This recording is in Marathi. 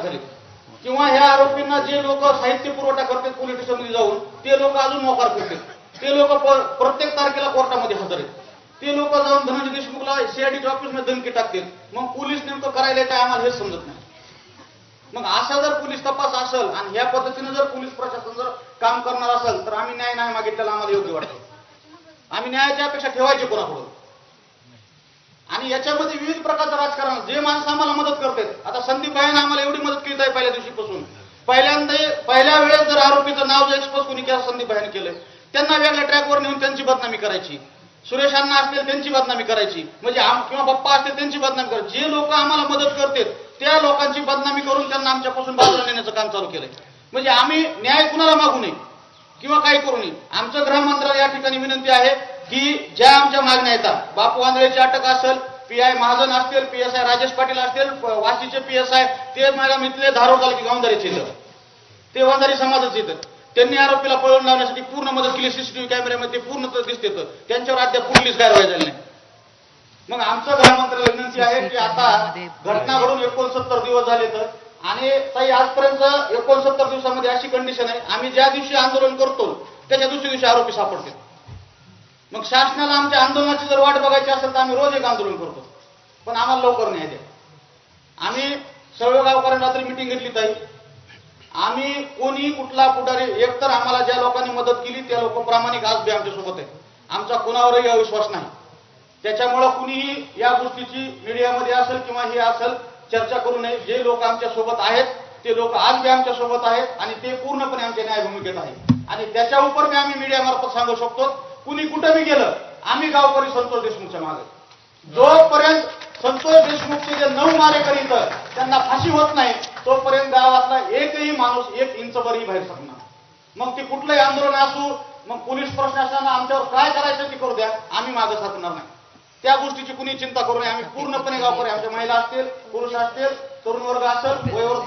झाले, किंवा ह्या आरोपींना जे लोक साहित्य पुरवठा करतात पोलीस स्टेशनमध्ये जाऊन ते लोक अजून मोकार करतात, ते लोक प्रत्येक तारखेला कोर्टामध्ये हजर आहेत, ते लोक जाऊन धनंजय देशमुखला सीआयडीच्या ऑफिसमध्ये धमकी टाकतात. मग पोलीस नेमकं करायला काय आम्हाला हेच समजत नाही. मग असा जर पोलीस तपास असेल आणि ह्या पद्धतीने जर पोलीस प्रशासन जर काम करणार असेल तर आम्ही न्याय नाही मागितलेला आम्हाला योग्य वाटतं. आम्ही न्यायाची अपेक्षा ठेवायची कोणाकडून? आणि याच्यामध्ये विविध प्रकारचं राजकारण, जे माणसं आम्हाला मदत करतात. आता संदीप भाईने आम्हाला एवढी मदत केली आहे पहिल्या दिवशीपासून. पहिल्या वेळेस जर आरोपीचं नाव जर एक्सपोज कोणी केलं, संदीप भाईने केलं, त्यांना वेगळ्या ट्रॅकवर नेऊन त्यांची बदनामी करायची, सुरेश अण्णा असतील त्यांची बदनामी करायची, म्हणजे किंवा पप्पा असतील त्यांची बदनामी करायची. जे लोक आम्हाला मदत करतात त्या लोकांची बदनामी करून त्यांना आमच्यापासून बाजूला नेण्याचं काम चालू केलंय. म्हणजे आम्ही न्याय कुणाला मागू नये किंवा काही करू नये. आमचं गृहमंत्र्याला या ठिकाणी विनंती आहे की ज्या आमच्या मागण्या येतात, बापू आंधळेची अटक असेल, पीआय महाजन असतील, पीएसआय राजेश पाटील असतील, वाशीचे पीएसआय, ते मॅडम इथले धारोड तालुक्यात गावंधारीचे येतात, ते वंजारी समाजाचे येतात, त्यांनी आरोपीला पळवून लावण्यासाठी पूर्ण मदत केली. सीसीटीव्ही कॅमेऱ्यामध्ये पूर्ण दिसते, त्यांच्यावर अद्याप कुठलीच कारवाई झाली नाही. मग आमचं गृहमंत्र्याला विनंती आहे की आता घटना घडून 69 दिवस झाले तर, आणि ताई आजपर्यंत 69 दिवसामध्ये अशी कंडिशन आहे, आम्ही ज्या दिवशी आंदोलन करतो त्याच्या दुसऱ्या दिवशी आरोपी सापडते. मग शासनाला आमच्या आंदोलनाची जर वाट बघायची असेल तर आम्ही रोज एक आंदोलन करतो, पण आम्हाला लवकर न्याय द्या. आम्ही सर्व गावकऱ्यांनी रात्री मिटिंग घेतली ताई. आम्ही कोणी कुठला पुढारी, एकतर आम्हाला ज्या लोकांनी मदत केली त्या लोक प्रामाणिक आज बी आमच्यासोबत आहेत, आमचा कुणावरही अविश्वास नाही. त्याच्यामुळे कुणीही या गोष्टीची मीडियामध्ये असेल किंवा हे असेल चर्चा करू नये. जे लोक आमच्या सोबत आहेत ते लोक आज बी आमच्या सोबत आहेत आणि ते पूर्णपणे आमच्या न्याय भूमिकेत आहेत. आणि त्याच्या उपर आम्ही मीडियामार्फत सांगू शकतो, कुणी कुठे बी गेलं आम्ही गावकरी संतोष देशमुखच्या मागे. जोपर्यंत संतोष देशमुखचे जे 9 मारेकरी त्यांना फाशी होत नाही तोपर्यंत गावातला एकही माणूस 1 इंचभरही बाहेर पडणार. मग ते कुठलंही आंदोलन असू, मग पोलीस प्रशासनानं आमच्यावर काय करायचं ते करू द्या, आम्ही मागे सरकणार नाही. त्या गोष्टीची कुणी चिंता करू नये. आम्ही पूर्णपणे गावकरी, आमच्या महिला असतील, पुरुष असतील, तरुण वर्ग असेल, वयोवृद्ध